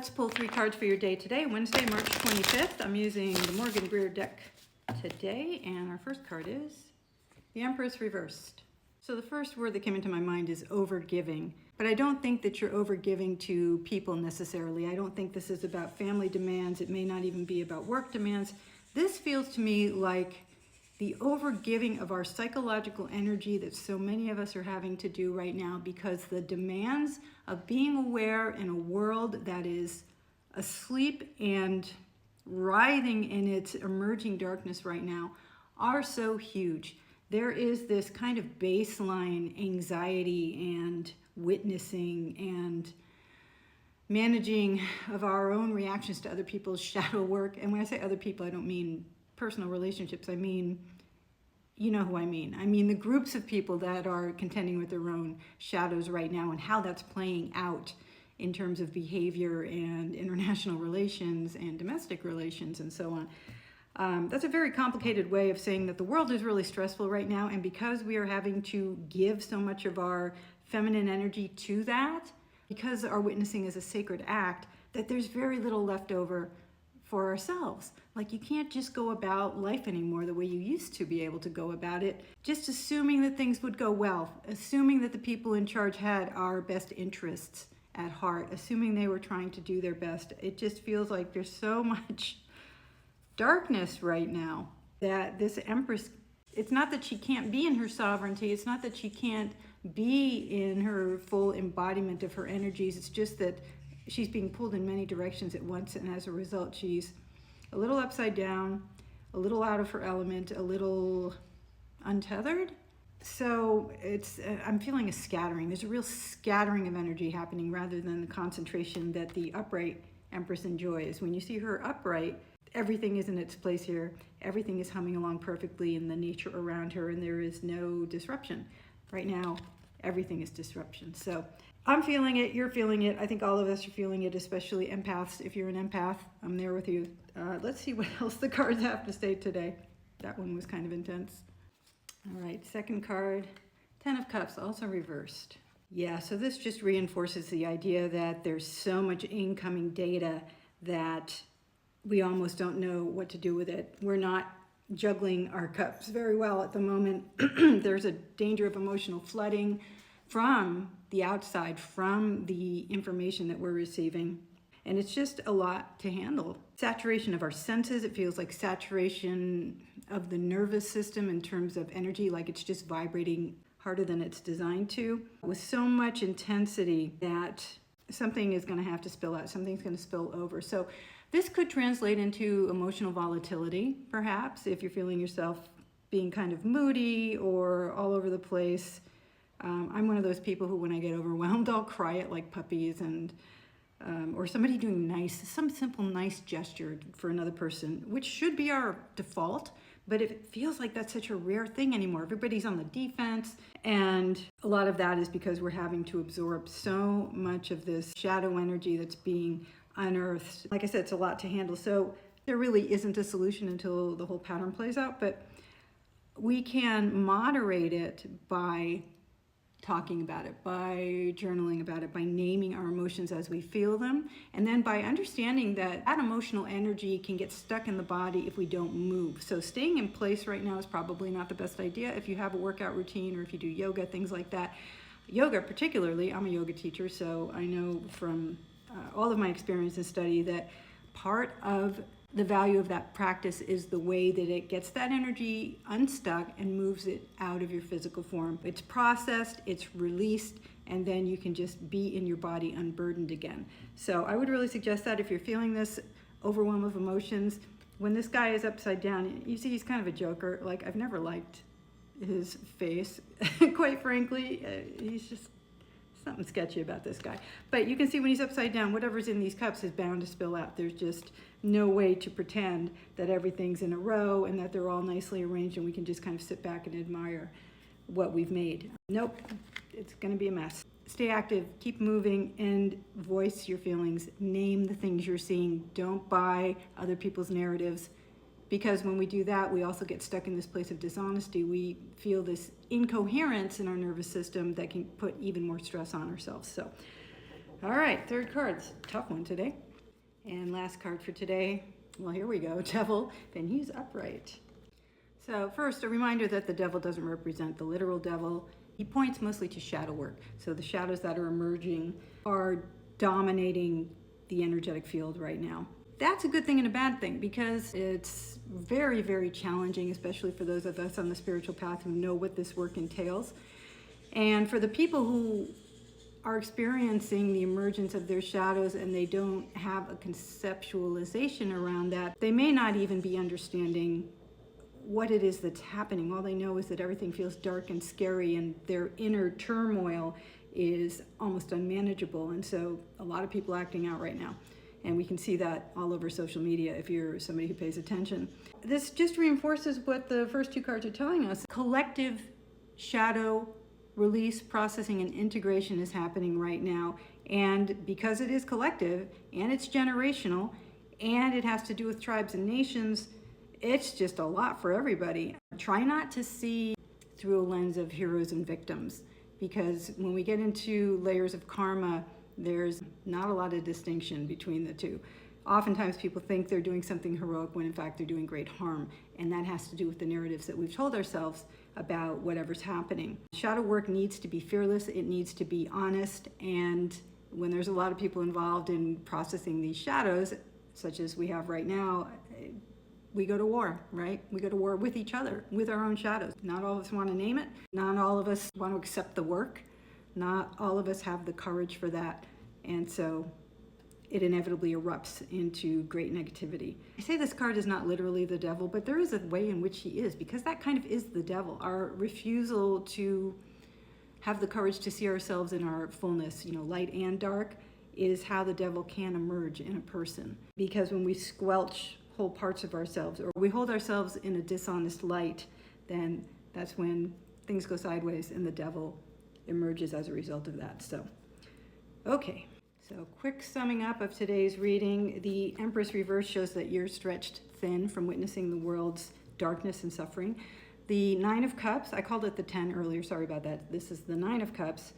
Let's pull 3 cards for your day today, Wednesday, March 25th. I'm using the Morgan Greer deck today, and our first card is the Empress reversed. So the first word that came into my mind is overgiving, but I don't think that you're overgiving to people necessarily. I don't think this is about family demands. It may not even be about work demands. This feels to me like the overgiving of our psychological energy that so many of us are having to do right now, because the demands of being aware in a world that is asleep and writhing in its emerging darkness right now are so huge. There is this kind of baseline anxiety and witnessing and managing of our own reactions to other people's shadow work. And when I say other people, I don't mean personal relationships. I mean, you know who I mean. I mean the groups of people that are contending with their own shadows right now and how that's playing out in terms of behavior and international relations and domestic relations and so on. That's a very complicated way of saying that the world is really stressful right now, and because we are having to give so much of our feminine energy to that, because our witnessing is a sacred act, that there's very little left over for ourselves. Like, you can't just go about life anymore the way you used to be able to go about it, just assuming that things would go well, assuming that the people in charge had our best interests at heart, assuming they were trying to do their best. It just feels like there's so much darkness right now that this Empress, it's not that she can't be in her sovereignty, it's not that she can't be in her full embodiment of her energies, it's just that she's being pulled in many directions at once, and as a result she's a little upside down, a little out of her element, a little untethered. So I'm feeling a scattering. There's a real scattering of energy happening rather than the concentration that the upright Empress enjoys. When you see her upright, everything is in its place here. Everything is humming along perfectly in the nature around her, and there is no disruption. Right now, everything is disruption. So I'm feeling it, you're feeling it. I think all of us are feeling it, especially empaths. If you're an empath, I'm there with you. Let's see what else the cards have to say today. That one was kind of intense. All right, second card, 10 of Cups, also reversed. Yeah, so this just reinforces the idea that there's so much incoming data that we almost don't know what to do with it. We're not juggling our cups very well at the moment. There's a danger of emotional flooding from the outside, from the information that we're receiving. And it's just a lot to handle. Saturation of our senses. It feels like saturation of the nervous system in terms of energy, like it's just vibrating harder than it's designed to, with so much intensity that something is going to have to spill out, something's going to spill over. So this could translate into emotional volatility, perhaps, if you're feeling yourself being kind of moody or all over the place. I'm one of those people who, when I get overwhelmed, I'll cry at like puppies, and or somebody doing some simple nice gesture for another person, which should be our default, but it feels like that's such a rare thing anymore. Everybody's on the defense, and a lot of that is because we're having to absorb so much of this shadow energy that's being unearthed. Like I said, it's a lot to handle, so there really isn't a solution until the whole pattern plays out, but we can moderate it by talking about it, by journaling about it, by naming our emotions as we feel them, and then by understanding that that emotional energy can get stuck in the body if we don't move. So staying in place right now is probably not the best idea. If you have a workout routine or if you do yoga, things like that. Yoga particularly, I'm a yoga teacher, so I know from all of my experience and study that part of the value of that practice is the way that it gets that energy unstuck and moves it out of your physical form. It's processed, it's released, and then you can just be in your body unburdened again. So I would really suggest that if you're feeling this overwhelm of emotions, when this guy is upside down, you see he's kind of a joker. Like, I've never liked his face, quite frankly. He's just something sketchy about this guy. But you can see when he's upside down, whatever's in these cups is bound to spill out. There's just no way to pretend that everything's in a row and that they're all nicely arranged and we can just kind of sit back and admire what we've made. Nope, it's going to be a mess. Stay active, keep moving, and voice your feelings. Name the things you're seeing. Don't buy other people's narratives, because when we do that, we also get stuck in this place of dishonesty. We feel this incoherence in our nervous system that can put even more stress on ourselves. So All right, third card's a tough one today. And last card for today, well, here we go, Devil, and he's upright. So first, a reminder that the devil doesn't represent the literal devil. He points mostly to shadow work. So the shadows that are emerging are dominating the energetic field right now. That's a good thing and a bad thing, because it's very, very challenging, especially for those of us on the spiritual path who know what this work entails. And for the people who are experiencing the emergence of their shadows and they don't have a conceptualization around that, they may not even be understanding what it is that's happening. All they know is that everything feels dark and scary, and their inner turmoil is almost unmanageable. And so a lot of people acting out right now. And we can see that all over social media if you're somebody who pays attention. This just reinforces what the first two cards are telling us. Collective shadow release, processing, and integration is happening right now. And because it is collective and it's generational and it has to do with tribes and nations, it's just a lot for everybody. Try not to see through a lens of heroes and victims, because when we get into layers of karma, there's not a lot of distinction between the two. Oftentimes people think they're doing something heroic when in fact they're doing great harm, and that has to do with the narratives that we've told ourselves about whatever's happening. Shadow work needs to be fearless, it needs to be honest, and when there's a lot of people involved in processing these shadows, such as we have right now, we go to war, right? We go to war with each other, with our own shadows. Not all of us want to name it. Not all of us want to accept the work. Not all of us have the courage for that. And so it inevitably erupts into great negativity. I say this card is not literally the devil, but there is a way in which he is, because that kind of is the devil. Our refusal to have the courage to see ourselves in our fullness, light and dark, is how the devil can emerge in a person. Because when we squelch whole parts of ourselves, or we hold ourselves in a dishonest light, then that's when things go sideways and the devil emerges as a result of that. So, okay. So quick summing up of today's reading. The Empress reverse shows that you're stretched thin from witnessing the world's darkness and suffering. The Nine of Cups, I called it the 10 earlier, sorry about that. This is the Nine of Cups,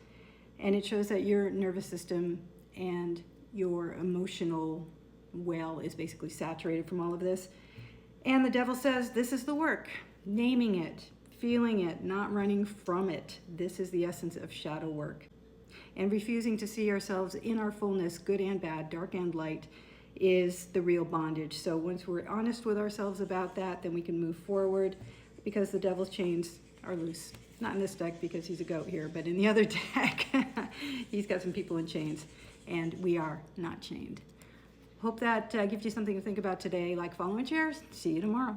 and it shows that your nervous system and your emotional well is basically saturated from all of this. And the devil says, this is the work. Naming it, feeling it, not running from it. This is the essence of shadow work. And refusing to see ourselves in our fullness, good and bad, dark and light, is the real bondage. So once we're honest with ourselves about that, then we can move forward, because the devil's chains are loose. Not in this deck because he's a goat here, but in the other deck, he's got some people in chains, and we are not chained. Hope that gives you something to think about today. Like, follow, and share. See you tomorrow.